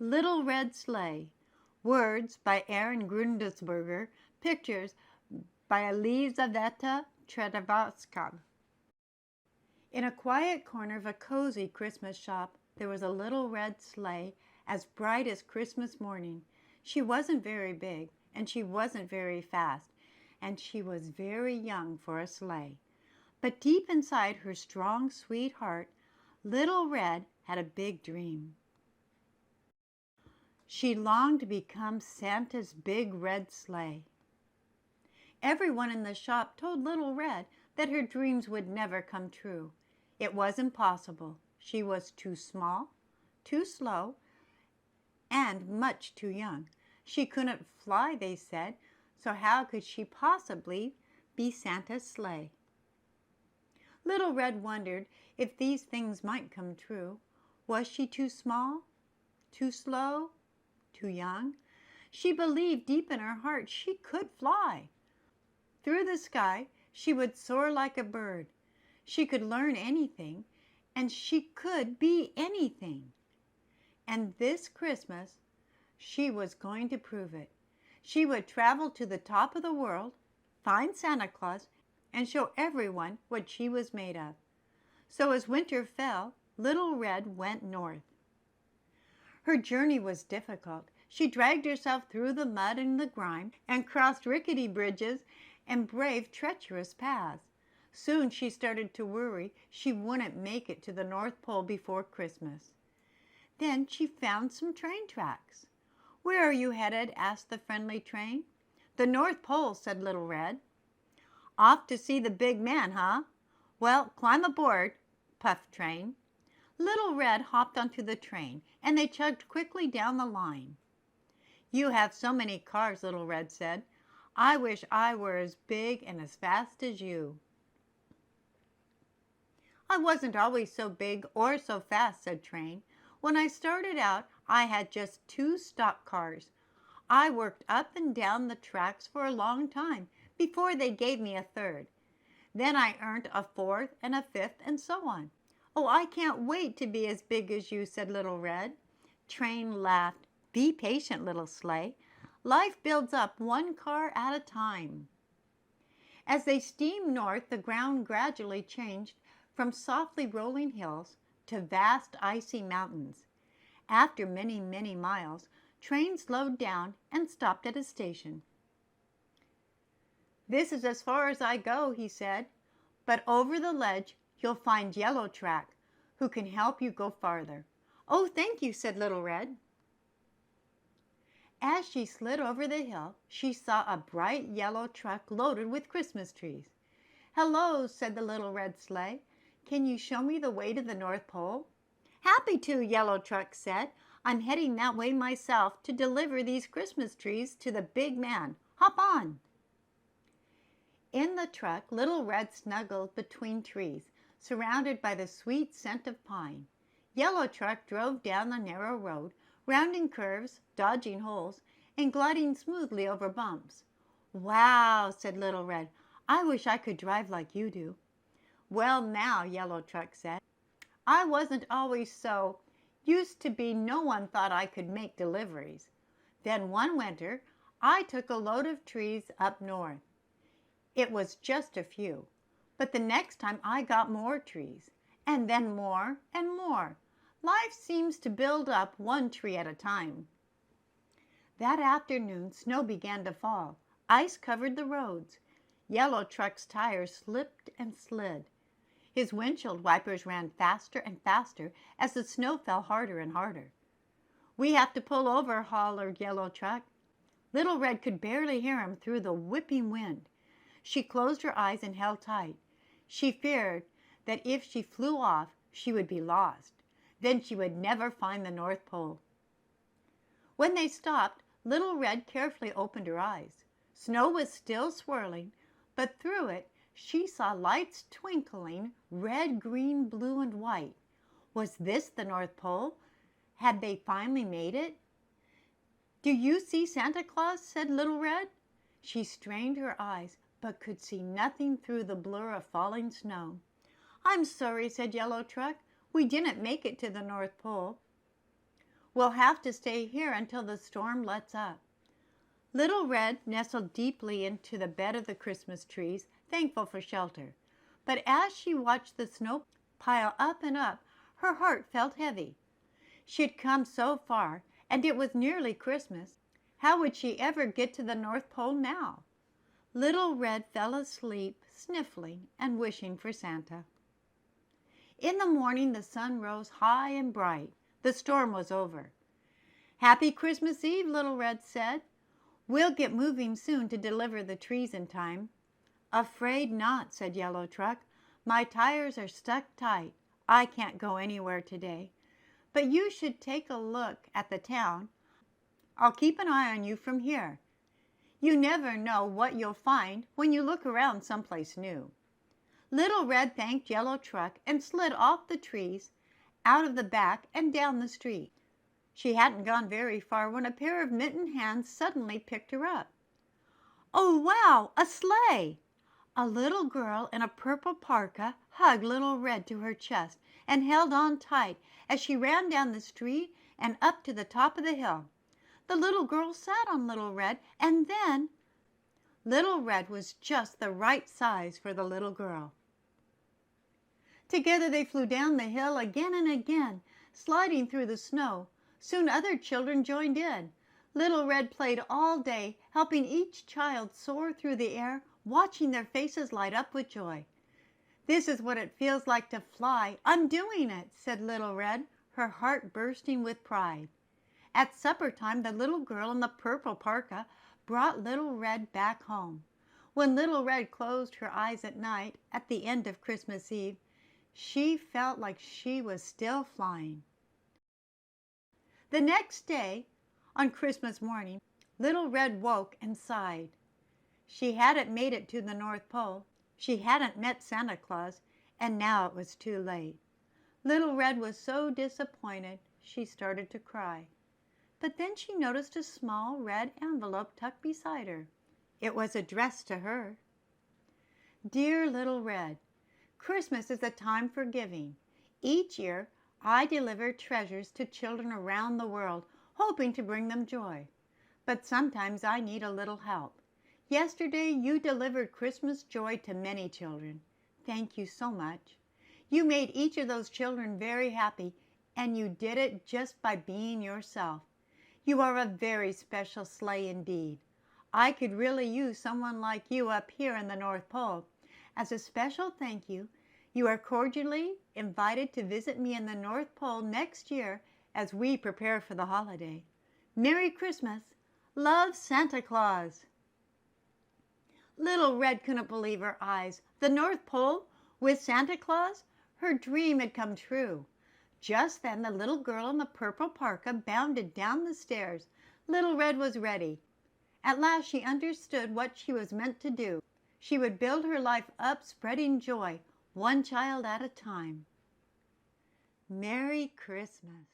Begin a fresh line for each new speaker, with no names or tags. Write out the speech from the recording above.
Little Red Sleigh. Words by Erin Guendelsberger. Pictures by Elizaveta Travoska. In a quiet corner of a cozy Christmas shop, there was a little red sleigh as bright as Christmas morning. She wasn't very big, and she wasn't very fast, and she was very young for a sleigh. But deep inside her strong, sweet heart, Little Red had a big dream. She longed to become Santa's big red sleigh. Everyone in the shop told Little Red that her dreams would never come true. It was impossible. She was too small, too slow, and much too young. She couldn't fly, they said, so how could she possibly be Santa's sleigh? Little Red wondered if these things might come true. Was she too small, too slow, too young? She believed deep in her heart she could fly. Through the sky, she would soar like a bird. She could learn anything, and she could be anything. And this Christmas, she was going to prove it. She would travel to the top of the world, find Santa Claus, and show everyone what she was made of. So as winter fell, Little Red went north. Her journey was difficult. She dragged herself through the mud and the grime and crossed rickety bridges and braved treacherous paths. Soon she started to worry she wouldn't make it to the North Pole before Christmas. Then she found some train tracks. "Where are you headed?" asked the friendly train. "The North Pole," said Little Red. "Off to see the big man, huh? Well, climb aboard," puffed Train. Little Red hopped onto the train, and they chugged quickly down the line. "You have so many cars," Little Red said. "I wish I were as big and as fast as you." "I wasn't always so big or so fast," said Train. "When I started out, I had just 2 stock cars. I worked up and down the tracks for a long time before they gave me a 3rd. Then I earned a 4th and a 5th and so on." "Oh, I can't wait to be as big as you," said Little Red. Train laughed. "Be patient, little sleigh. Life builds up one car at a time." As they steamed north, the ground gradually changed from softly rolling hills to vast icy mountains. After many, many miles, Train slowed down and stopped at a station. "This is as far as I go," he said, "but over the ledge you'll find Yellow Track, who can help you go farther." "Oh, thank you," said Little Red. As she slid over the hill, she saw a bright yellow truck loaded with Christmas trees. "Hello," said the Little Red Sleigh. "Can you show me the way to the North Pole?" "Happy to," Yellow Truck said. "I'm heading that way myself to deliver these Christmas trees to the big man. Hop on." In the truck, Little Red snuggled between trees, surrounded by the sweet scent of pine. Yellow Truck drove down the narrow road, rounding curves, dodging holes, and gliding smoothly over bumps. "Wow," said Little Red. "I wish I could drive like you do." "Well now," Yellow Truck said, "I wasn't always so used to be no one thought I could make deliveries. Then one winter I took a load of trees up north. It was just a few, but the next time I got more trees, and then more and more. Life seems to build up one tree at a time." That afternoon, snow began to fall. Ice covered the roads. Yellow Truck's tires slipped and slid. His windshield wipers ran faster and faster as the snow fell harder and harder. "We have to pull over," hollered Yellow Truck. Little Red could barely hear him through the whipping wind. She closed her eyes and held tight. She feared that if she flew off, she would be lost. Then she would never find the North Pole. When they stopped, Little Red carefully opened her eyes. Snow was still swirling, but through it she saw lights twinkling, red, green, blue, and white. Was this the North Pole? Had they finally made it? "Do you see Santa Claus?" said Little Red. She strained her eyes, but could see nothing through the blur of falling snow. "I'm sorry," said Yellow Truck. "We didn't make it to the North Pole." We'll have to stay here until the storm lets up." Little Red nestled deeply into the bed of the Christmas trees, thankful for shelter. But as she watched the snow pile up and up, her heart felt heavy. She had come so far, and it was nearly Christmas. How would she ever get to the North Pole now? Little Red fell asleep, sniffling and wishing for Santa. In the morning, the sun rose high and bright. The storm was over. "Happy Christmas Eve," Little Red said. "We'll get moving soon to deliver the trees in time." "Afraid not," said Yellow Truck. "My tires are stuck tight. I can't go anywhere today. But you should take a look at the town. I'll keep an eye on you from here. You never know what you'll find when you look around someplace new." Little Red thanked Yellow Truck and slid off the trees, out of the back and down the street. She hadn't gone very far when a pair of mittened hands suddenly picked her up. "Oh, wow, a sleigh!" A little girl in a purple parka hugged Little Red to her chest and held on tight as she ran down the street and up to the top of the hill. The little girl sat on Little Red, and then Little Red was just the right size for the little girl. Together they flew down the hill again and again, sliding through the snow. Soon other children joined in. Little Red played all day, helping each child soar through the air, watching their faces light up with joy. "This is what it feels like to fly. I'm doing it," said Little Red, her heart bursting with pride. At supper time, the little girl in the purple parka brought Little Red back home. When Little Red closed her eyes at night, at the end of Christmas Eve, she felt like she was still flying. The next day, on Christmas morning, Little Red woke and sighed. She hadn't made it to the North Pole. She hadn't met Santa Claus, and now it was too late. Little Red was so disappointed, she started to cry. But then she noticed a small red envelope tucked beside her. It was addressed to her. "Dear Little Red, Christmas is a time for giving. Each year, I deliver treasures to children around the world, hoping to bring them joy. But sometimes I need a little help. Yesterday, you delivered Christmas joy to many children. Thank you so much. You made each of those children very happy, and you did it just by being yourself. You are a very special sleigh indeed. I could really use someone like you up here in the North Pole. As a special thank you, you are cordially invited to visit me in the North Pole next year as we prepare for the holiday. Merry Christmas. Love, Santa Claus." Little Red couldn't believe her eyes. The North Pole with Santa Claus? Her dream had come true. Just then the little girl in the purple parka bounded down the stairs. Little Red was ready. At last she understood what she was meant to do. She would build her life up, spreading joy, one child at a time. Merry Christmas.